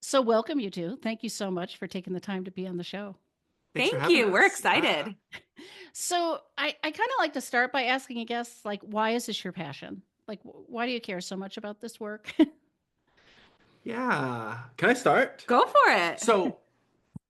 So, welcome, you two. Thank you so much for taking the time to be on the show. Thanks for Thank having you. We're us. Yeah. excited. So, I kind of like to start by asking a guest, like, why is this your passion? Like, why do you care so much about this work? Yeah. Can I start? Go for it. So,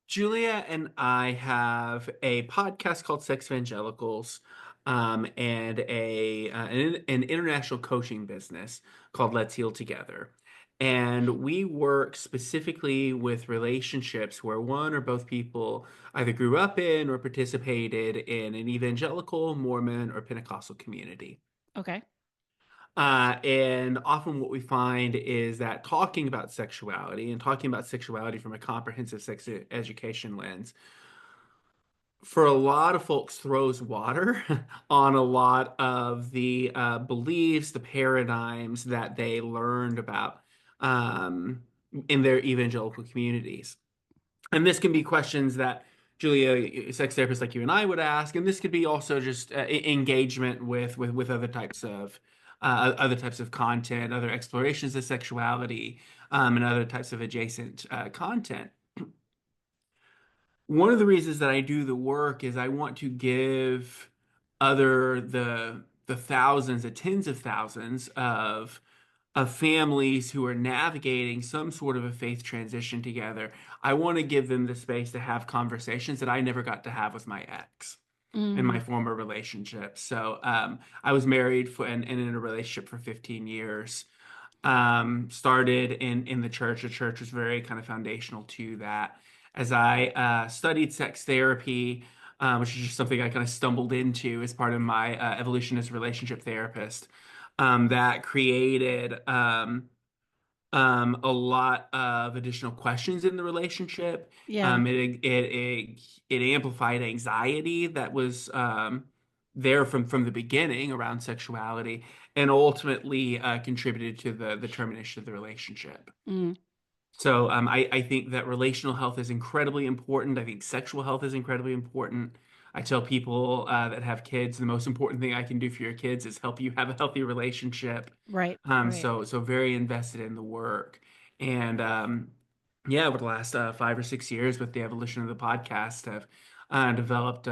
Julia and I have a podcast called Sex Evangelicals, and an international coaching business called Let's Heal Together. And we work specifically with relationships where one or both people either grew up in or participated in an evangelical, Mormon, or Pentecostal community. Okay. And often what we find is that talking about sexuality and talking about sexuality from a comprehensive education lens, for a lot of folks, throws water on a lot of the beliefs, the paradigms that they learned about um, in their evangelical communities. And this can be questions that Julia, sex therapists like you and I would ask, and this could be also just engagement with other types of content, other explorations of sexuality, and other types of adjacent content. One of the reasons that I do the work is I want to give the thousands, the tens of thousands of families who are navigating some sort of a faith transition together. I want to give them the space to have conversations that I never got to have with my ex in my Mm, former relationship. So I was married and in a relationship for 15 years. Started in the church. The church was very kind of foundational to that. As I studied sex therapy, which is just something I kind of stumbled into as part of my evolution as a relationship therapist, that created a lot of additional questions in the relationship. yeah. It amplified anxiety that was there from the beginning around sexuality, and ultimately contributed to the termination of the relationship. Mm, So I think that relational health is incredibly important. I think sexual health is incredibly important. I tell people that have kids, the most important thing I can do for your kids is help you have a healthy relationship. right. Right. So very invested in the work. And yeah, over the last 5 or 6 years with the evolution of the podcast, have developed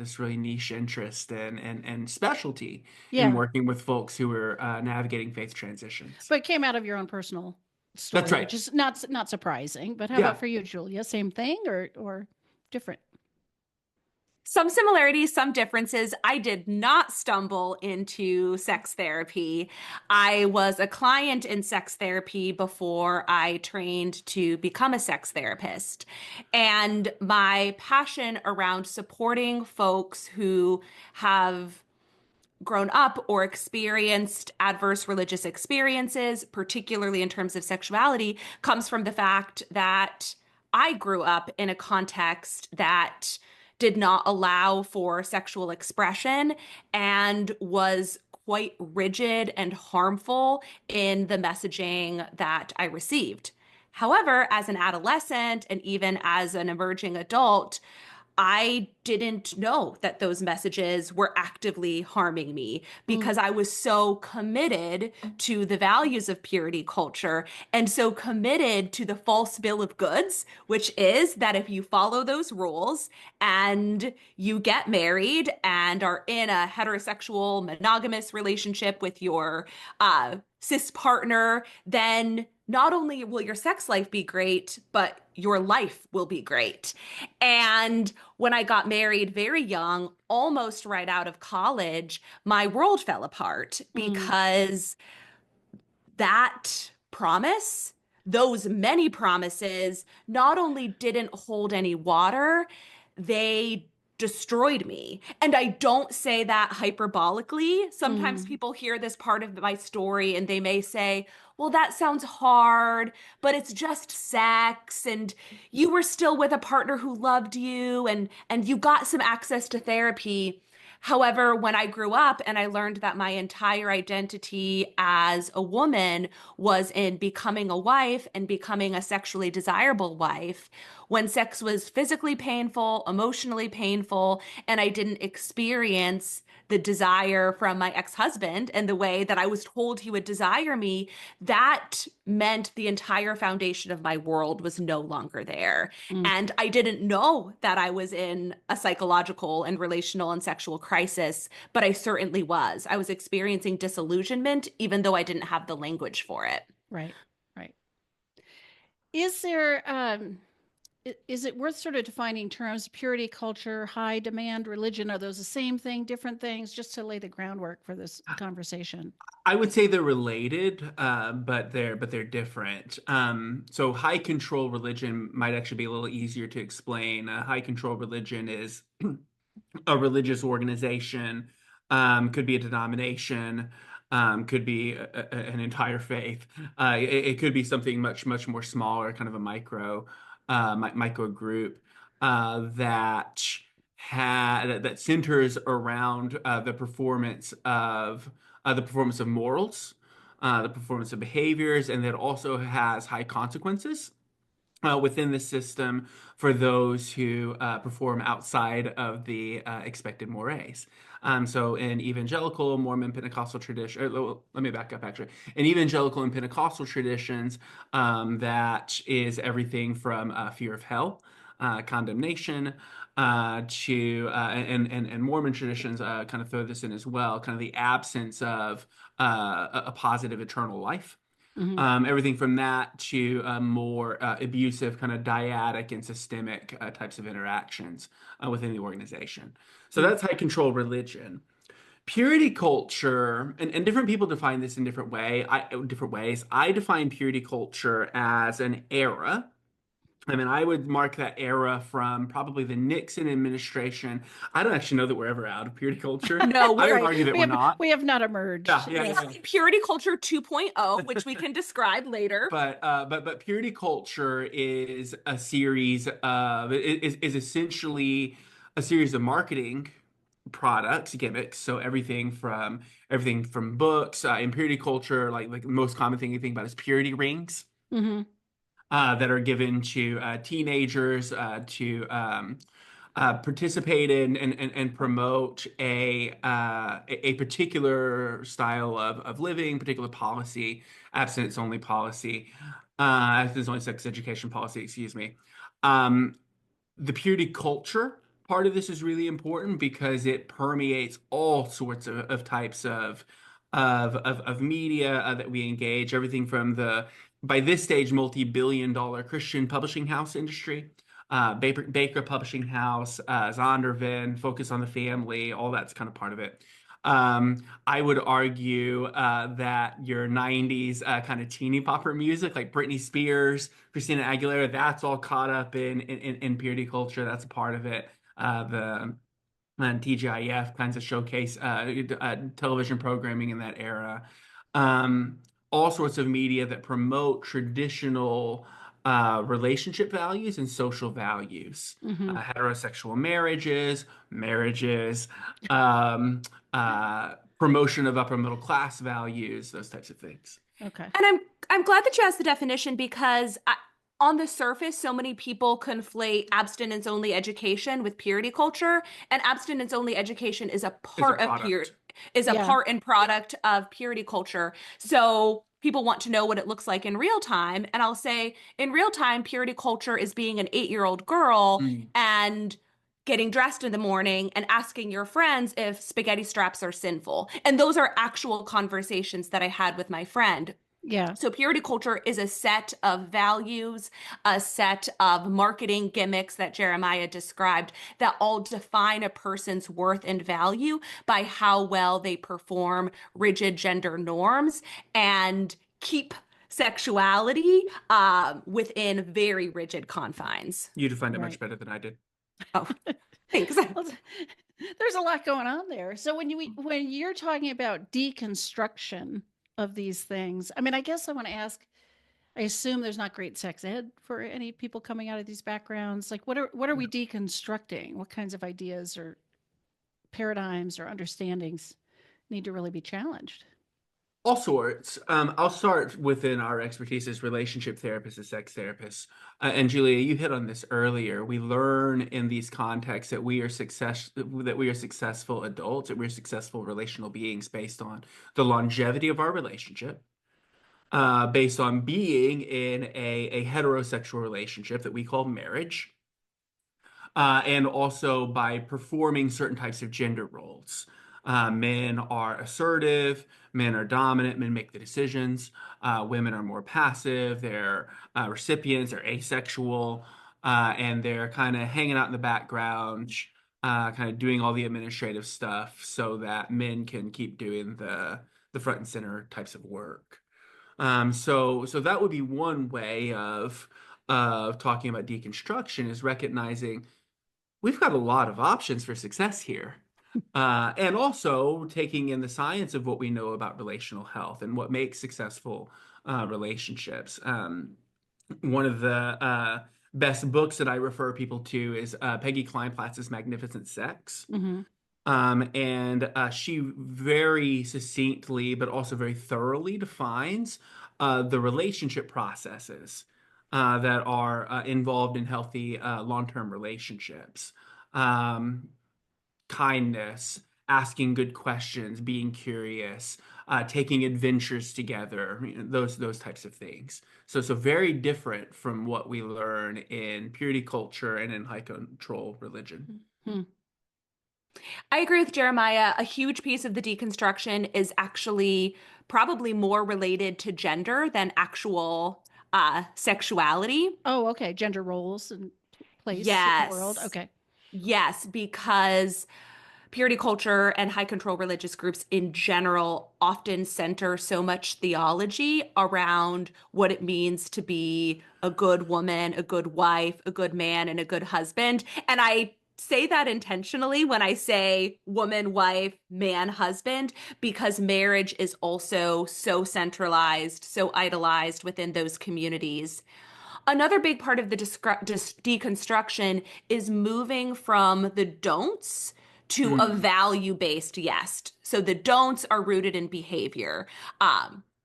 this really niche interest and specialty in Yeah. working with folks who are navigating faith transitions. But it came out of your own personal That's story, right. which is not surprising. But how about Yeah. for you, Julia? Same thing or different? Some similarities, some differences. I did not stumble into sex therapy. I was a client in sex therapy before I trained to become a sex therapist. And my passion around supporting folks who have grown up or experienced adverse religious experiences, particularly in terms of sexuality, comes from the fact that I grew up in a context that did not allow for sexual expression and was quite rigid and harmful in the messaging that I received. However, as an adolescent and even as an emerging adult, I didn't know that those messages were actively harming me Mm, because I was so committed to the values of purity culture and so committed to the false bill of goods, which is that if you follow those rules and you get married and are in a heterosexual monogamous relationship with your cis partner, then not only will your sex life be great, but your life will be great. And when I got married very young, almost right out of college, my world fell apart mm, because that promise, those many promises, not only didn't hold any water, they destroyed me. And I don't say that hyperbolically. Sometimes mm, people hear this part of my story and they may say, well, that sounds hard, but it's just sex and you were still with a partner who loved you and you got some access to therapy. However, when I grew up and I learned that my entire identity as a woman was in becoming a wife and becoming a sexually desirable wife, when sex was physically painful, emotionally painful, and I didn't experience the desire from my ex-husband and the way that I was told he would desire me, that meant the entire foundation of my world was no longer there. Mm, And I didn't know that I was in a psychological and relational and sexual crisis, but I certainly was. I was experiencing disillusionment, even though I didn't have the language for it. right, right. Is there is it worth sort of defining terms purity culture, high demand religion? Are those the same thing, different things, just to lay the groundwork for this conversation? I would say they're related, but they're different. So high control religion might actually be a little easier to explain. High control religion is a religious organization, could be a denomination, could be an entire faith. It could be something much more smaller, kind of a micro group that centers around the performance of morals, the performance of behaviors, and that also has high consequences within the system for those who perform outside of the expected mores. So in evangelical, Mormon, Pentecostal tradition, let me back up actually. In evangelical and Pentecostal traditions, that is everything from fear of hell, condemnation, and Mormon traditions kind of throw this in as well, kind of the absence of a positive eternal life. Hmm. Everything from that to more abusive, kind of dyadic and systemic types of interactions within the organization. So that's high control religion. Purity culture, and different people define this in different ways. I define purity culture as an era. I mean, I would mark that era from probably the Nixon administration. I don't actually know that we're ever out of purity culture. No, I would Right. argue that we're not. We have not Yeah, emerged. yeah, we yeah. have Purity Culture 2.0, which we can describe later. But purity culture is a series of is essentially a series of marketing products, gimmicks. So everything from books, in purity culture, like the most common thing you think about is purity rings Hmm. that are given to teenagers to participate in and promote a particular style of living, particular policy, abstinence only sex education policy, excuse me. Um, the purity culture part of this is really important because it permeates all sorts of types of media that we engage, everything from the by this stage multi-billion-dollar Christian publishing house industry, Baker Publishing House, Zondervan, Focus on the Family, all that's kind of part of it. I would argue that your 90s kind of teeny popper music, like Britney Spears, Christina Aguilera, that's all caught up in purity culture. That's a part of it. The and TGIF kinds of showcase television programming in that era. Um, all sorts of media that promote traditional relationship values and social values. Hmm. Heterosexual marriages, um, promotion of upper middle class values, those types of things. Okay. And I'm glad that you asked the definition because on the surface, so many people conflate abstinence only education with purity culture, and abstinence only education is a Is a part of product. is a Yeah. part and product of purity culture. So people want to know what it looks like in real time, and I'll say in real time, purity culture is being an 8-year-old girl Mm. and getting dressed in the morning and asking your friends if spaghetti straps are sinful. And those are actual conversations that I had with my friend. Yeah. So purity culture is a set of values, a set of marketing gimmicks that Jeremiah described that all define a person's worth and value by how well they perform rigid gender norms and keep sexuality within very rigid confines. You defined it much Right. better than I did. Oh, thanks. Well, there's a lot going on there. So when you're talking about deconstruction of these things, I mean, I guess I want to ask. I assume there's not great sex ed for any people coming out of these backgrounds. Like, what are we deconstructing? What kinds of ideas or paradigms or understandings need to really be challenged? All sorts. I'll start within our expertise as relationship therapists, as sex therapists. And Julia, you hit on this earlier. We learn in these contexts that we are successful adults, that we're successful relational beings based on the longevity of our relationship, based on being in a heterosexual relationship that we call marriage, and also by performing certain types of gender roles. Men are assertive, men are dominant, men make the decisions. Women are more passive, they're recipients, they're asexual, and they're kind of hanging out in the background, kind of doing all the administrative stuff so that men can keep doing the front and center types of work. So that would be one way of talking about deconstruction, is recognizing we've got a lot of options for success here. And also taking in the science of what we know about relational health and what makes successful relationships. One of the best books that I refer people to is Peggy Kleinplatz's Magnificent Sex. Mm-hmm. And she very succinctly, but also very thoroughly defines the relationship processes that are involved in healthy long-term relationships. Um, Kindness, asking good questions, being curious, taking adventures together, those types of things. So very different from what we learn in purity culture and in high control religion. Mm-hmm. I agree with Jeremiah. A huge piece of the deconstruction is actually probably more related to gender than actual sexuality. Oh, okay. Gender roles and place in the world. Yes. Okay. Yes, because purity culture and high control religious groups in general often center so much theology around what it means to be a good woman, a good wife, a good man, and a good husband. And I say that intentionally when I say woman, wife, man, husband, because marriage is also so centralized, so idolized within those communities. Another big part of the deconstruction is moving from the don'ts to a Mm. value-based yes. So the don'ts are rooted in behavior.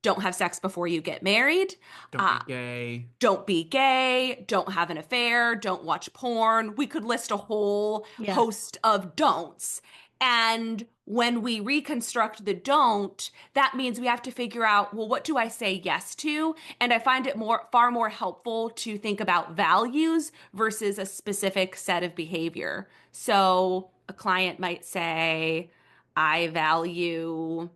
Don't have sex before you get married. Don't be gay. Don't be gay. Don't have an affair. Don't watch porn. We could list a whole Yeah. host of don'ts. And when we reconstruct the don't, that means we have to figure out, well, what do I say yes to? And I find it far more helpful to think about values versus a specific set of behavior. So a client might say, I value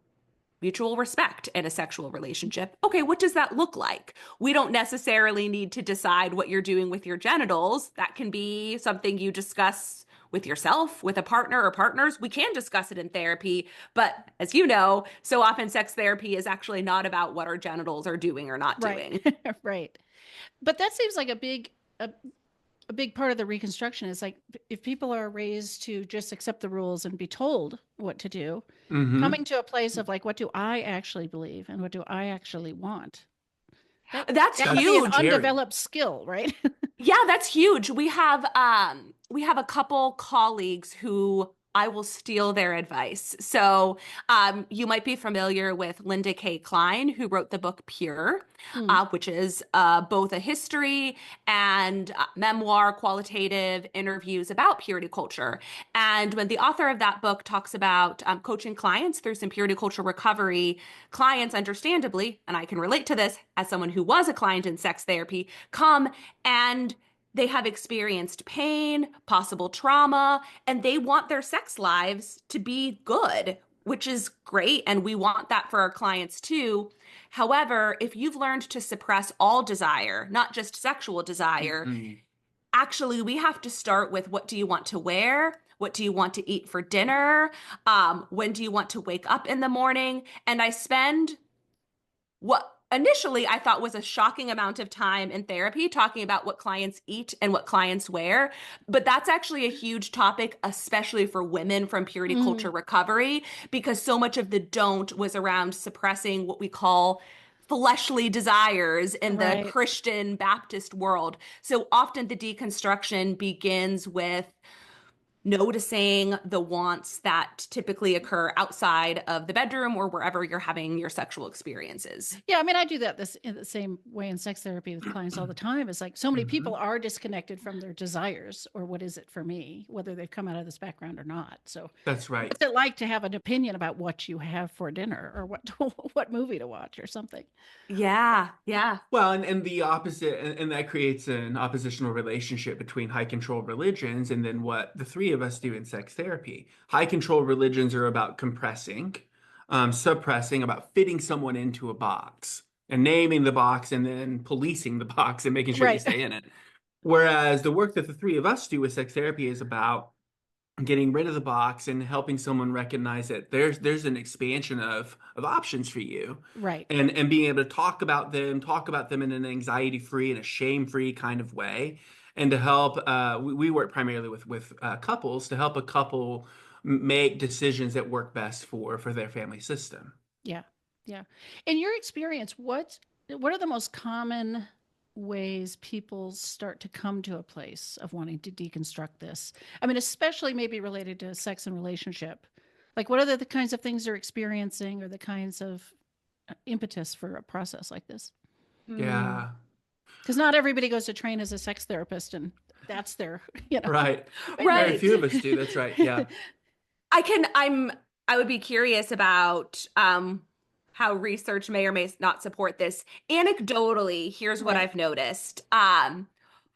mutual respect in a sexual relationship. Okay, what does that look like? We don't necessarily need to decide what you're doing with your genitals. That can be something you discuss with yourself, with a partner or partners. We can discuss it in therapy, but as you know, so often sex therapy is actually not about what our genitals are doing or not doing. Right. Right. But that seems like a big part of the reconstruction is like if people are raised to just accept the rules and be told what to do, Mm-hmm. coming to a place of like, what do I actually believe and what do I actually want? That's That could be an huge. Scary. undeveloped skill, right? Yeah, that's huge. We have a couple colleagues who I will steal their advice. So you might be familiar with Linda K. Klein, who wrote the book Pure, Hmm. which is both a history and memoir, qualitative interviews about purity culture. And when the author of that book talks about coaching clients through some purity culture recovery, clients, understandably, and I can relate to this as someone who was a client in sex therapy, come and they have experienced pain, possible trauma, and they want their sex lives to be good, which is great. And we want that for our clients too. However, if you've learned to suppress all desire, not just sexual desire, Mm-mm. actually, we have to start with what do you want to wear? What do you want to eat for dinner? When do you want to wake up in the morning? And I spend what initially I thought was a shocking amount of time in therapy talking about what clients eat and what clients wear. But that's actually a huge topic, especially for women from purity culture Mm. recovery, because so much of the don't was around suppressing what we call fleshly desires in the Right. Christian Baptist world. So often the deconstruction begins with noticing the wants that typically occur outside of the bedroom or wherever you're having your sexual experiences. Yeah, I mean, I do that this in the same way in sex therapy with clients all the time. It's like so many people Mhm. are disconnected from their desires, or what is it for me, whether they've come out of this background or not. So, That's right. what's it like to have an opinion about what you have for dinner, or what what movie to watch, or something? Yeah, yeah. Well, and the opposite, and that creates an oppositional relationship between high control religions and then what the three of us do in sex therapy. High control religions are about compressing, suppressing, about fitting someone into a box and naming the box and then policing the box and making sure you Right. stay in it. Whereas the work that the three of us do with sex therapy is about getting rid of the box and helping someone recognize that there's an expansion of options for you, Right. and being able to talk about them in an anxiety free and a shame free kind of way, and to help we work primarily with couples to help a couple make decisions that work best for their family system. Yeah. Yeah. In your experience, what are the most common ways people start to come to a place of wanting to deconstruct this? I mean, especially maybe related to sex and relationship. Like, what are the kinds of things they're experiencing, or the kinds of impetus for a process like this? Mm. Yeah, Because not everybody goes to train as a sex therapist, and that's their, you know, right. Very Right. few of us do. That's right. Yeah. I would be curious about how research may or may not support this. Anecdotally, here's what Right. I've noticed.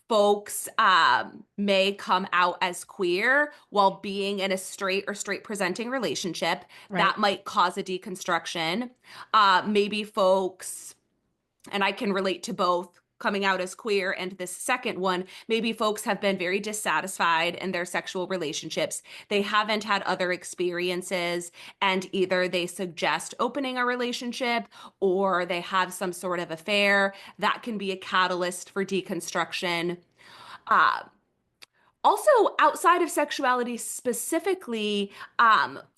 Folks may come out as queer while being in a straight or straight presenting relationship. Right. That might cause a deconstruction. Maybe folks, and I can relate to both coming out as queer and this second one, maybe folks have been very dissatisfied in their sexual relationships. They haven't had other experiences, and either they suggest opening a relationship or they have some sort of affair. That can be a catalyst for deconstruction. Uh, Also, outside of sexuality specifically,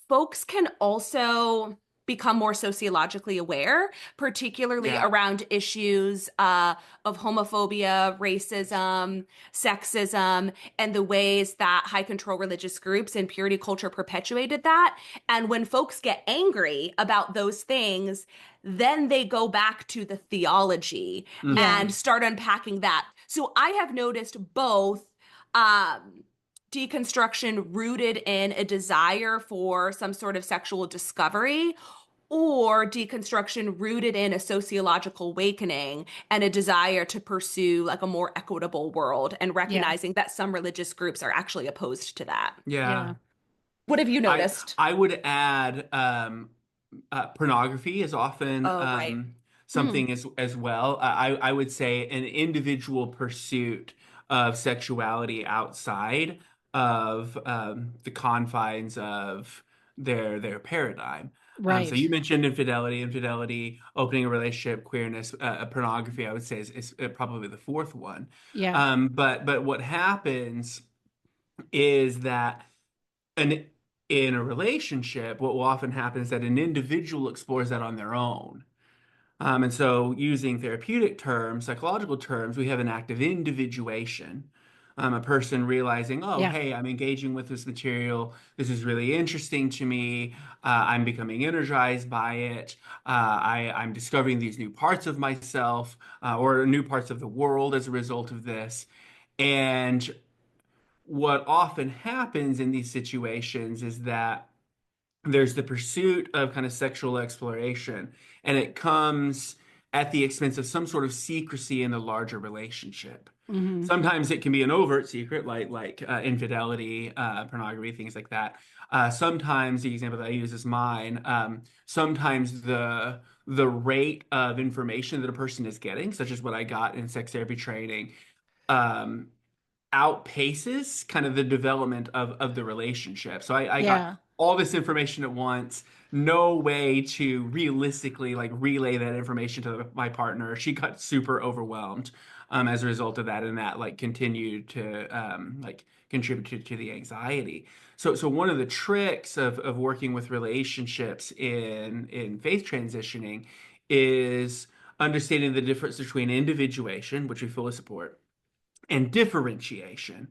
folks can also become more sociologically aware, particularly Yeah. around issues of homophobia, racism, sexism, and the ways that high control religious groups and purity culture perpetuated that. And when folks get angry about those things, then they go back to the theology Yeah. and start unpacking that. So I have noticed both um, deconstruction rooted in a desire for some sort of sexual discovery, or deconstruction rooted in a sociological awakening and a desire to pursue like a more equitable world, and Yeah. recognizing that some religious groups are actually opposed to that. Yeah. Yeah. What have you I noticed? I would add pornography is often Oh, right. Hmm. something as well. I would say an individual pursuit of sexuality outside of the confines of their paradigm. So Right. you mentioned infidelity, opening a relationship, queerness, pornography. I would say is probably the fourth one. Yeah. But what happens is that an in a relationship, what will often happen is that an individual explores that on their own. And so, using therapeutic terms, psychological terms, we have an act of individuation. A person realizing, oh, Yeah. hey, I'm engaging with this material. This is really interesting to me. I'm becoming energized by it. I'm discovering these new parts of myself or new parts of the world as a result of this. And what often happens in these situations is that there's the pursuit of kind of sexual exploration, and it comes at the expense of some sort of secrecy in the larger relationship. Hmm. Sometimes it can be an overt secret, like infidelity, pornography, things like that. Sometimes the example that I use is mine. Sometimes the rate of information that a person is getting, such as what I got in sex therapy training, um, outpaces kind of the development of the relationship. So I got Yeah. all this information at once, no way to realistically like relay that information to my partner. She got super overwhelmed as a result of that, and that like continued to like contribute to the anxiety. So one of the tricks of working with relationships in faith transitioning is understanding the difference between individuation, which we fully support, and differentiation.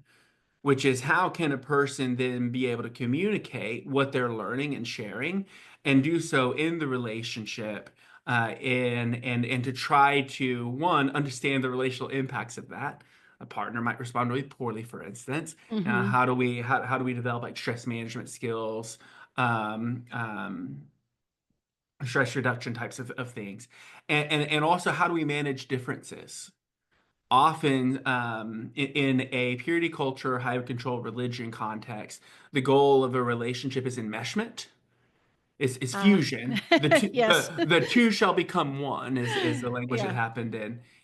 which is how can a person then be able to communicate what they're learning and sharing and do so in the relationship, and to try to, one, understand the relational impacts of that. A partner might respond really poorly, for instance. Mm-hmm. How do we develop like stress management skills, um, um, stress reduction types of things, and also how do we manage differences? Often, in a purity culture, high control religion context, the goal of a relationship is enmeshment, is Ah, fusion. The two, yes. the two shall become one is the language that Yeah. happened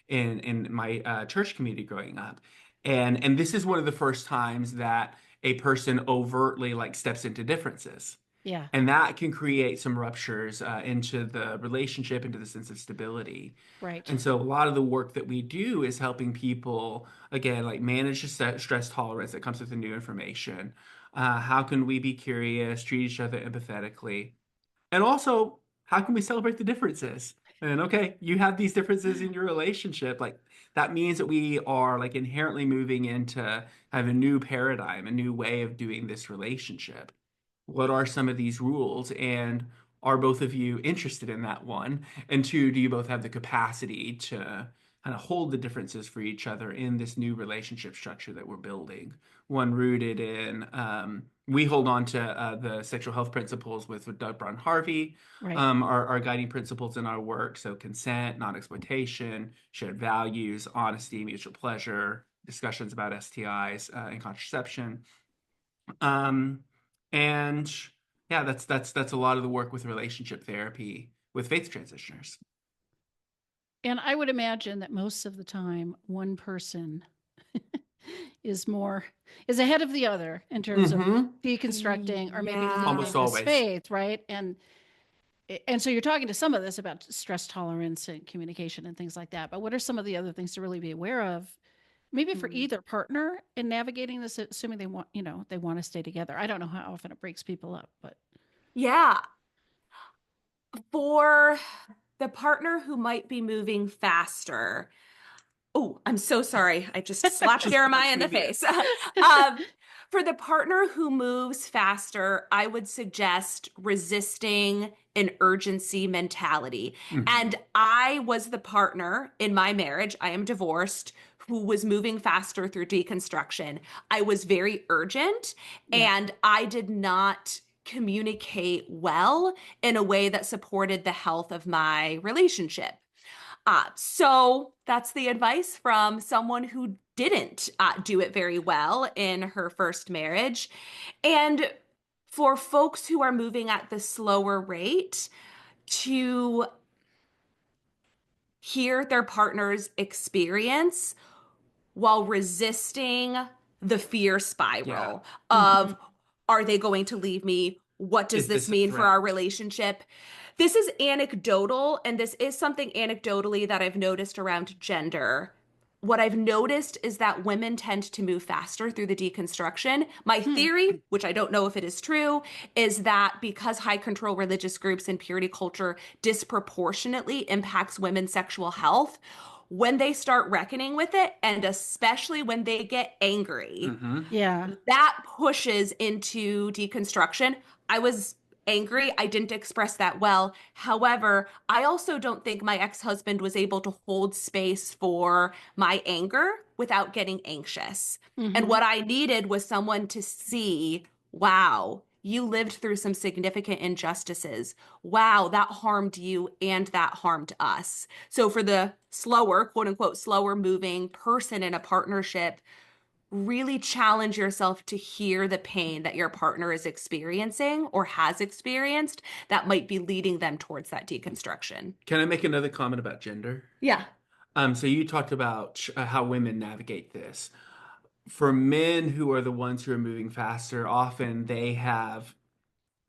in my church community growing up. And this is one of the first times that a person overtly like steps into differences. Yeah. And that can create some ruptures into the relationship, into the sense of stability. Right. And so a lot of the work that we do is helping people, again, like manage the stress tolerance that comes with the new information. How can we be curious, treat each other empathetically? And also, how can we celebrate the differences? And okay, you have these differences in your relationship. Like that means that we are like inherently moving into kind of a new paradigm, a new way of doing this relationship. What are some of these rules? And are both of you interested in that, one? And two, do you both have the capacity to kind of hold the differences for each other in this new relationship structure that we're building? One rooted in, we hold on to the sexual health principles with Doug Brown Harvey, Right. our guiding principles in our work. So consent, non-exploitation, shared values, honesty, mutual pleasure, discussions about STIs and contraception. Um, and yeah, that's a lot of the work with relationship therapy with faith transitioners. And I would imagine that most of the time, one person is more is ahead of the other in terms of Mm-hmm. deconstructing or maybe Yeah. Almost leaving this always. faith, right? And so you're talking to some of this about stress tolerance and communication and things like that. But what are some of the other things to really be aware of? Maybe for Mm. either partner in navigating this, assuming they want, they want to stay together. I don't know how often it breaks people up, but Yeah. For the partner who might be moving faster. Oh, I'm so sorry. I just slapped Just Jeremiah touch in me the there. face. um, for the partner who moves faster, I would suggest resisting an urgency mentality. Mm-hmm. And I was the partner in my marriage, I am divorced, who was moving faster through deconstruction. I was very urgent yeah. and I did not communicate well in a way that supported the health of my relationship. So that's the advice from someone who didn't do it very well in her first marriage. And for folks who are moving at the slower rate, to hear their partner's experience while resisting the fear Yeah. spiral Hmm. of, are they going to leave me? What does Is this this a mean for our threat? relationship? This is anecdotal, and this is something anecdotally that I've noticed around gender. What I've noticed is that women tend to move faster through the deconstruction. My Hmm. theory, which I don't know if it is true, is that because high control religious groups and purity culture disproportionately impacts women's sexual health, when they start reckoning with it, and especially when they get angry, Mm-hmm. Yeah. that pushes into deconstruction. I was angry. I didn't express that well. However, I also don't think my ex-husband was able to hold space for my anger without getting anxious. And Hmm. what I needed was someone to see, wow, you lived through some significant injustices. Wow, that harmed you and that harmed us. So for the slower, quote unquote, slower moving person in a partnership, really challenge yourself to hear the pain that your partner is experiencing or has experienced that might be leading them towards that deconstruction. Can I make another comment about gender? Yeah. So you talked about how women navigate this. For men who are the ones who are moving faster, often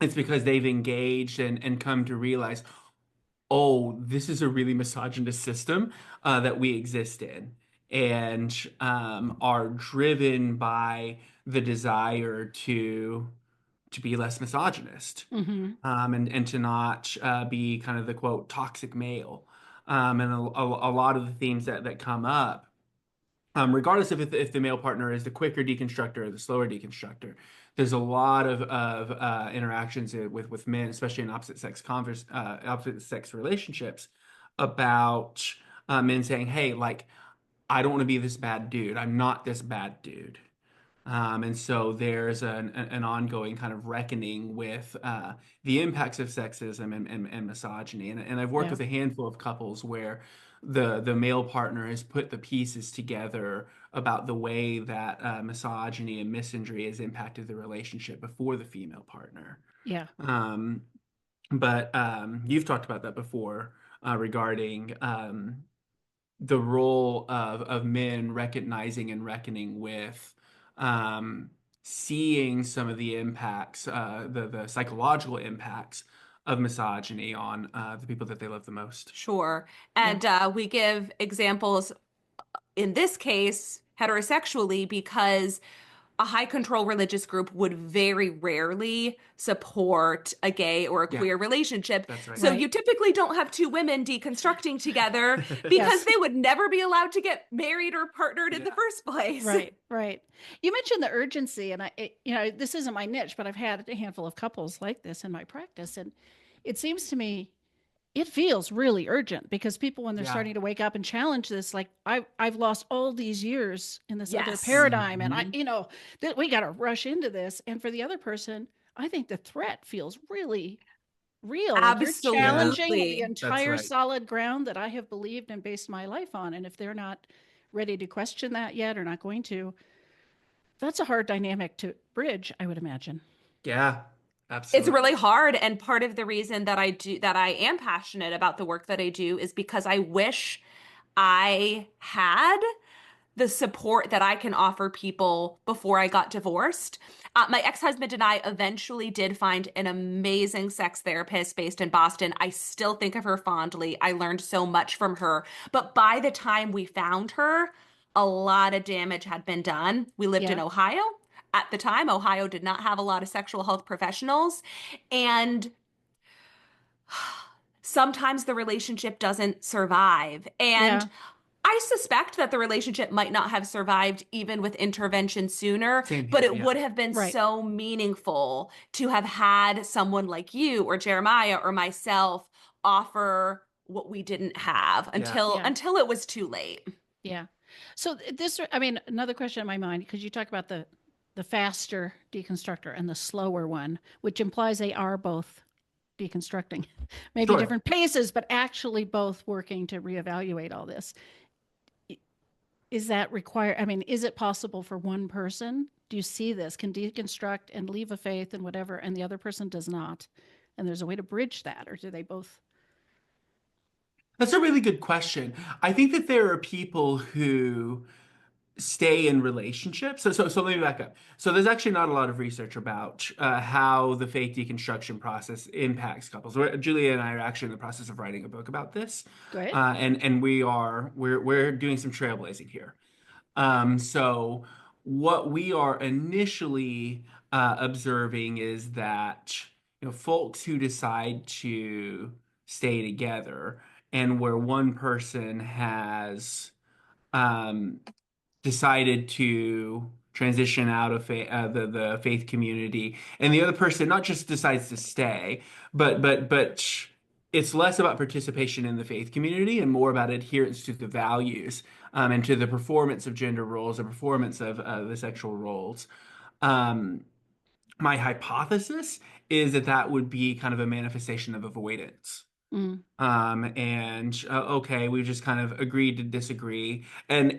it's because they've engaged and come to realize, oh, this is a really misogynist system that we exist in, and are driven by the desire to be less misogynist, Hmm. and to not be kind of the quote toxic male. And a lot of the themes that come up regardless of if the male partner is the quicker deconstructor or the slower deconstructor. There's a lot of interactions with men, especially in opposite sex relationships, about men saying, "Hey, like, I don't want to be this bad dude. I'm not this bad dude." And so there's an ongoing kind of reckoning with the impacts of sexism and misogyny. And I've worked Yeah. with a handful of couples where the male partner has put the pieces together about the way that misogyny and misandry has impacted the relationship before the female partner. Yeah. Um, but you've talked about that before regarding the role of men recognizing and reckoning with um, seeing some of the impacts, the psychological impacts of misogyny on the people that they love the most. Sure. Yeah. And we give examples in this case heterosexually because a high control religious group would very rarely support a gay or a Yeah, queer relationship. that's right. So Right. you typically don't have two women deconstructing together because Yes. they would never be allowed to get married or partnered in the Yeah. first place. Right, right. You mentioned the urgency, and this isn't my niche, but I've had a handful of couples like this in my practice, and it seems to me it feels really urgent because people, when they're Yeah. starting to wake up and challenge this, like I've lost all these years in this other Yes. paradigm, and Mhm. that we got to rush into this. And for the other person, I think the threat feels really real. Like you're Yeah, challenging the Absolutely. that's entire right. solid ground that I have believed and based my life on, and if they're not ready to question that yet or not going to, that's a hard dynamic to bridge, I would imagine. Yeah, It's really absolutely. hard. And part of the reason that I am passionate about the work that I do is because I wish I had the support that I can offer people before I got divorced. My ex-husband and I eventually did find an amazing sex therapist based in Boston. I still think of her fondly. I learned so much from her. But by the time we found her, a lot of damage had been done. We lived in Yeah. Ohio. At the time, Ohio did not have a lot of sexual health professionals. And sometimes the relationship doesn't survive. And Yeah. I suspect that the relationship might not have survived even with intervention sooner, Same but here. it Yeah. would have been Right. so meaningful to have had someone like you or Jeremiah or myself offer what we didn't have Yeah. Yeah. until it was too late. Yeah. So this, I mean, another question in my mind, because you talk about the faster deconstructor and the slower one, which implies they are both deconstructing, maybe Sure. different paces, but actually both working to reevaluate all this. Is that required? I mean, is it possible for one person? Do you see this? Can deconstruct and leave a faith and whatever, and the other person does not? And there's a way to bridge that, or do they both? That's a really good question. I think that there are people who stay in relationships. So let me back up. So there's actually not a lot of research about how the faith deconstruction process impacts couples. Julia and I are actually in the process of writing a book about this, Good. and we're doing some trailblazing here. So what we are initially observing is that folks who decide to stay together and where one person has um, decided to transition out of the faith community, and the other person not just decides to stay, but it's less about participation in the faith community and more about adherence to the values and to the performance of gender roles, the performance of the sexual roles. Um, my hypothesis is that that would be kind of a manifestation of avoidance. Mm, And okay, we just kind of agreed to disagree. And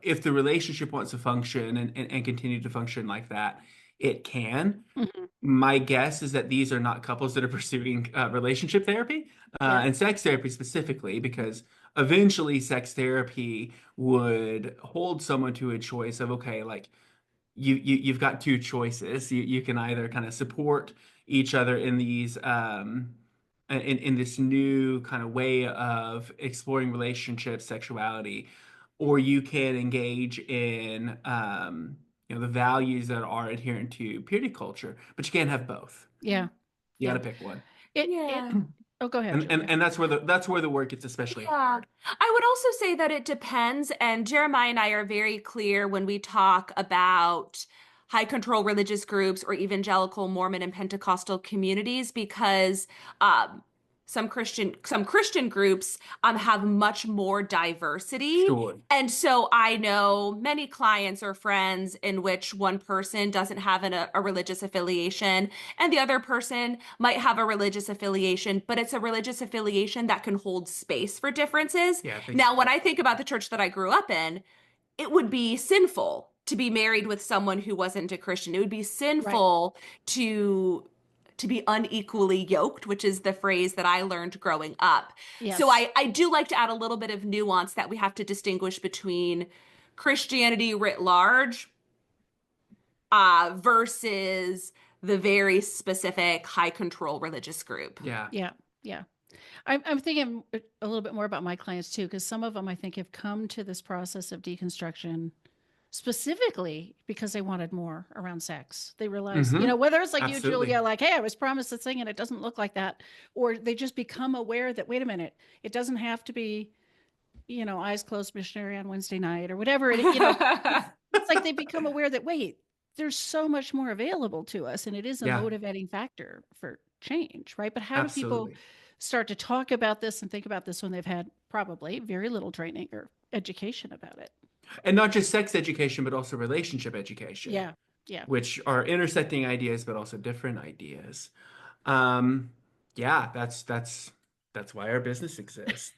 if the relationship wants to function and continue to function like that, it can. hmm. My guess is that these are not couples that are pursuing relationship therapy Yeah. and sex therapy specifically, because eventually sex therapy would hold someone to a choice of, okay, like you've got two choices. You can either kind of support each other in these in this new kind of way of exploring relationships, sexuality, or you can engage in the values that are adherent to purity culture, but you can't have both. Yeah. You got Yeah. to pick one. It Yeah. Oh, go ahead, Julia. And that's where the work gets especially Yeah. hard. I would also say that it depends, and Jeremiah and I are very clear when we talk about high control religious groups or evangelical Mormon and Pentecostal communities because um, some Christian groups have much more diversity. Sure. And so I know many clients or friends in which one person doesn't have a religious affiliation and the other person might have a religious affiliation, but it's a religious affiliation that can hold space for differences. Yeah, I think Now, when I think about the church that I grew up in, it would be sinful to be married with someone who wasn't a Christian. It would be Right. sinful to be unequally yoked, which is the phrase that I learned growing up. So Yes. I do like to add a little bit of nuance that we have to distinguish between Christianity writ large versus the very specific high control religious group. yeah. Yeah. Yeah. I'm thinking a little bit more about my clients too, because some of them I think have come to this process of deconstruction specifically because they wanted more around sex. They realized, Mm-hmm. whether it's like you, Absolutely. Julia, like, hey, I was promised this thing and it doesn't look like that, or they just become aware that, wait a minute, it doesn't have to be, eyes closed missionary on Wednesday night or whatever. It's like they become aware that, wait, there's so much more available to us and it is a Yeah, motivating factor for change, right? But how do people absolutely. start to talk about this and think about this when they've had probably very little training or education about it? And not just sex education, but also relationship education, Yeah. Yeah. which are intersecting ideas, but also different ideas. Um, yeah, that's why our business exists.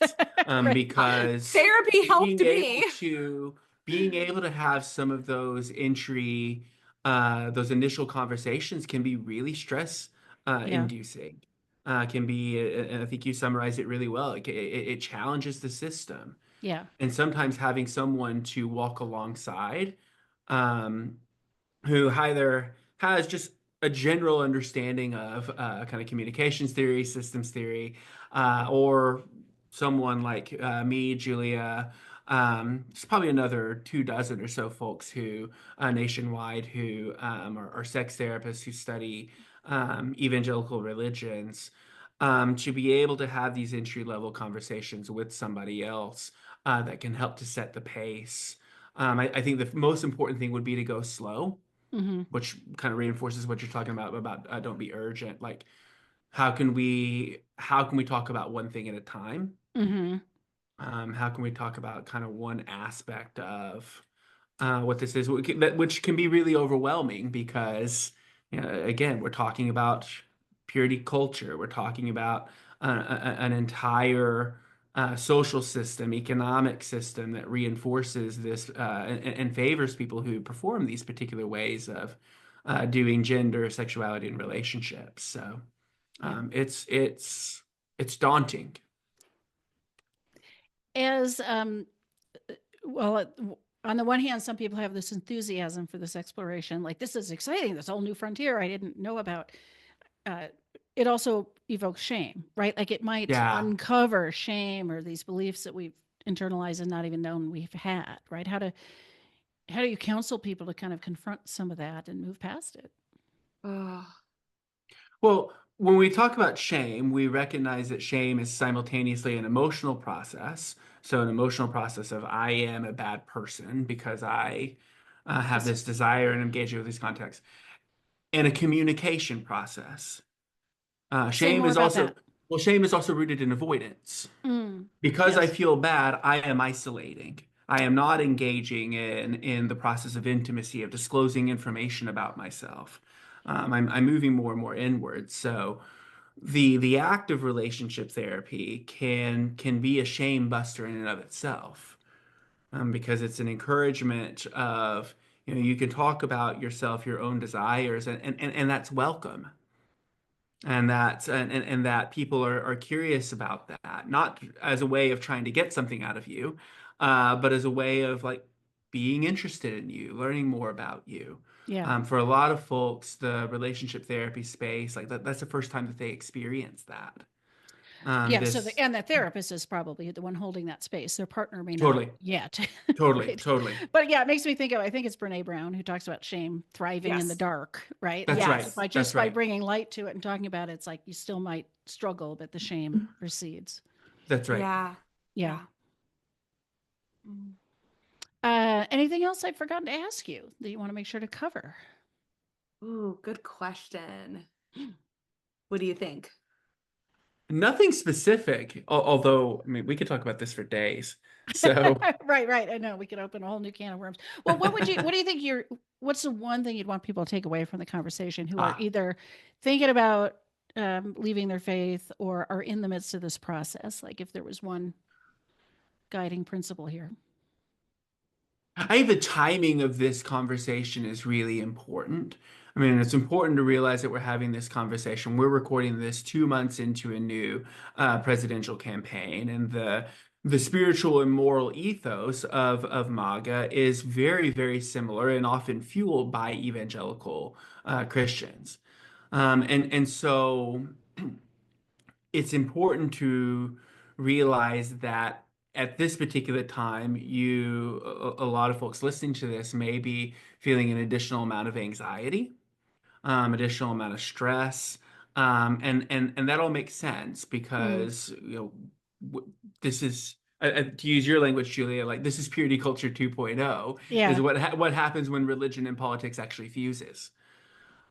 Right. Because Therapy helped being able me. to being able to have some of those initial conversations can be really stress Yeah. inducing. Can be, and I think you summarized it really well. It challenges the system, Yeah. and sometimes having someone to walk alongside, um, who either has just a general understanding of kind of communications theory, systems theory, or someone like me, Julia. There's probably another 2 dozen or so folks who nationwide who are sex therapists who study evangelical religions. To be able to have these entry level conversations with somebody else that can help to set the pace. I think the most important thing would be to go slow, Mm-hmm. which kind of reinforces what you're talking about don't be urgent. Like, how can we talk about one thing at a time? Mm-hmm. How can we talk about kind of one aspect of what this is, which can be really overwhelming because, again, we're talking about purity culture. We're talking about an entire social system, economic system that reinforces this and favors people who perform these particular ways of doing gender, sexuality, and relationships. So Yeah. it's daunting. As well, on the one hand, some people have this enthusiasm for this exploration, like this is exciting, this whole new frontier I didn't know about. Uh, it also evokes shame, right? Like it might Yeah. uncover shame or these beliefs that we've internalized and not even known we've had, right? How do you counsel people to kind of confront some of that and move past it? Ugh. Well, when we talk about shame, we recognize that shame is simultaneously an emotional process. So, an emotional process of I am a bad person because I have Just this desire and engage with these contexts, and a communication process. say Shame more is about that. also, well, shame is also rooted in avoidance. Mm, Because I yes. feel bad, I am isolating. I am not engaging in the process of intimacy, of disclosing information about myself. I'm moving more and more inward. So the act of relationship therapy can be a shame buster in and of itself, because it's an encouragement of, you can talk about yourself, your own desires, and that's welcome. And that people are curious about that, not as a way of trying to get something out of you, but as a way of like being interested in you, learning more about you. Yeah. For a lot of folks, the relationship therapy space, like that's the first time that they experience that. Yeah. So This and the therapist is probably the one holding that space. Their partner may not totally, yet. totally, Right. totally. But yeah, it makes me think of, I think it's Brene Brown who talks about shame thriving in the Yes. dark, right? That's Like right. Yes. That's just by right. bringing light to it and talking about it, it's like you still might struggle, but the shame recedes. That's right. Yeah. Yeah. Yeah. Mm. Anything else I've forgotten to ask you that you want to make sure to cover? Ooh, good question. What do you think? Nothing specific, although I mean we could talk about this for days. So Right, right. I know we could open a whole new can of worms. Well, what do you think what's the one thing you'd want people to take away from the conversation who are ah, either thinking about leaving their faith or are in the midst of this process? Like if there was one guiding principle here. I think the timing of this conversation is really important. I mean, it's important to realize that we're having this conversation. We're recording this 2 months into a new presidential campaign, and the spiritual and moral ethos of MAGA is very, very similar and often fueled by evangelical Christians. And so it's important to realize that at this particular time, a lot of folks listening to this may be feeling an additional amount of anxiety, additional amount of stress, and that all makes sense Mm, because this is to use your language, Julia, like this is purity culture 2.0 is yeah, what happens when religion and politics actually fuses,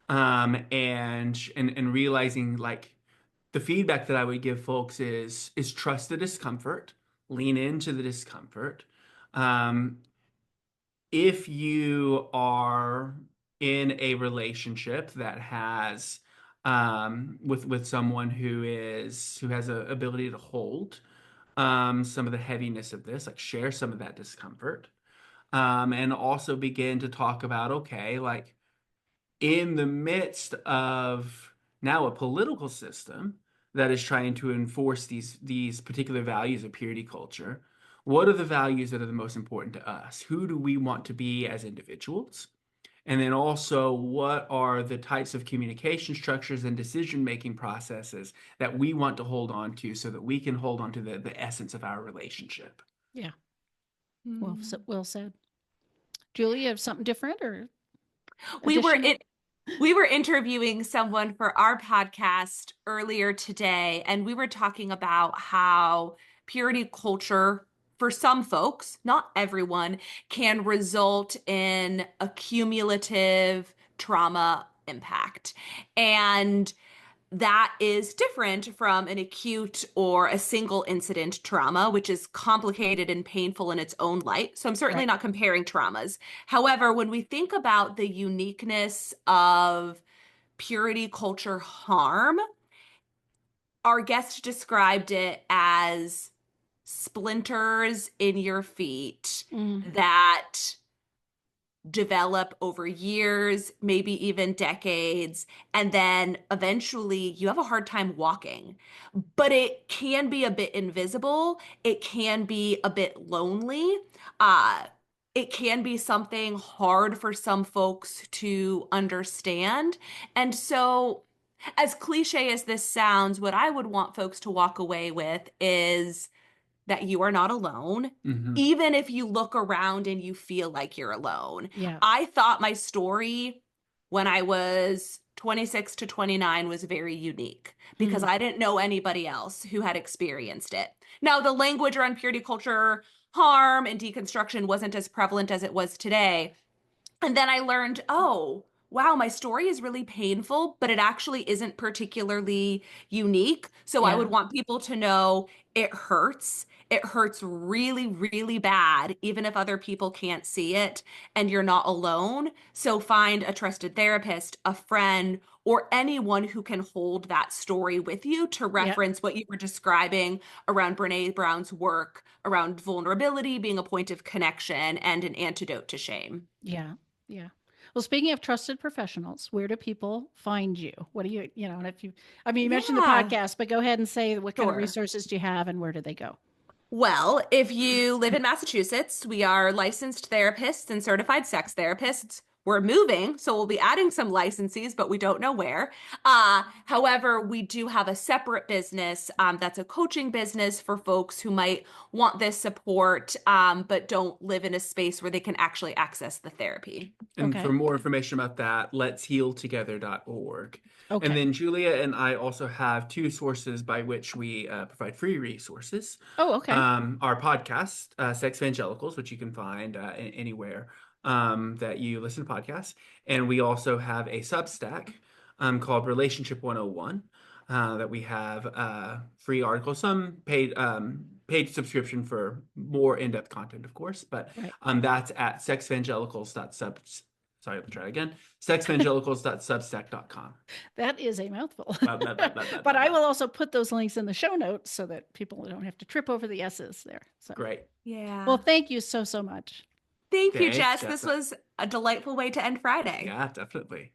and realizing like the feedback that I would give folks is trust the discomfort, lean into the discomfort. Um, if you are in a relationship that has with someone who has a ability to hold some of the heaviness of this, like share some of that discomfort, and also begin to talk about okay, like in the midst of now a political system that is trying to enforce these particular values of purity culture, what are the values that are the most important to us? Who do we want to be as individuals? And then also, what are the types of communication structures and decision-making processes that we want to hold on to so that we can hold on to the essence of our relationship? yeah. Well, Mm. well said. Julie, you have something different or We were additional? it we were interviewing someone for our podcast earlier today, and we were talking about how purity culture for some folks, not everyone, can result in a cumulative trauma impact. And that is different from an acute or a single incident trauma, which is complicated and painful in its own light. So I'm certainly Right. not comparing traumas. However, when we think about the uniqueness of purity culture harm, our guest described it as splinters in your feet Mm, that develop over years, maybe even decades, and then eventually you have a hard time walking. But it can be a bit invisible, it can be a bit lonely. Uh it can be something hard for some folks to understand. And so, as cliche as this sounds, what I would want folks to walk away with is that you are not alone, Hmm. even if you look around and you feel like you're alone. yeah. I thought my story when I was 26 to 29 was very unique because Mm, I didn't know anybody else who had experienced it. Now, the language around purity culture, harm, and deconstruction wasn't as prevalent as it was today. And then I learned, oh, wow, my story is really painful, but it actually isn't particularly unique. So I would yeah. want people to know it hurts. It hurts really, really bad, even if other people can't see it and you're not alone. So find a trusted therapist, a friend, or anyone who can hold that story with you to Yeah. reference what you were describing around Brene Brown's work around vulnerability being a point of connection and an antidote to shame. Yeah. Yeah. Well, speaking of trusted professionals, where do people find you? What do you know, and if you, I mean, you mentioned the Yeah, podcast, but go ahead and say what kind of sure. resources do you have and where do they go? Well, if you live in Massachusetts, we are licensed therapists and certified sex therapists. We're moving, so we'll be adding some licensees, but we don't know where. However, we do have a separate business that's a coaching business for folks who might want this support, but don't live in a space where they can actually access the therapy. And Okay. for more information about that, letshealtogether.org. Okay. And then Julia and I also have two sources by which we provide free resources. Oh, okay. Our podcast, Sex Evangelicals, which you can find anywhere that you listen to podcasts. And we also have a Substack called Relationship 101 that we have free articles, some paid subscription for more in-depth content, of course. But Right. that's at sexevangelicals.substack.com. That is a mouthful. Blah, blah, blah, blah, blah, But I blah. will also put those links in the show notes so that people don't have to trip over the S's there. So, Great. Yeah. well, thank you so much. Thank you, Thanks, Jess. Jess. This was a delightful way to end Friday. Yeah, definitely.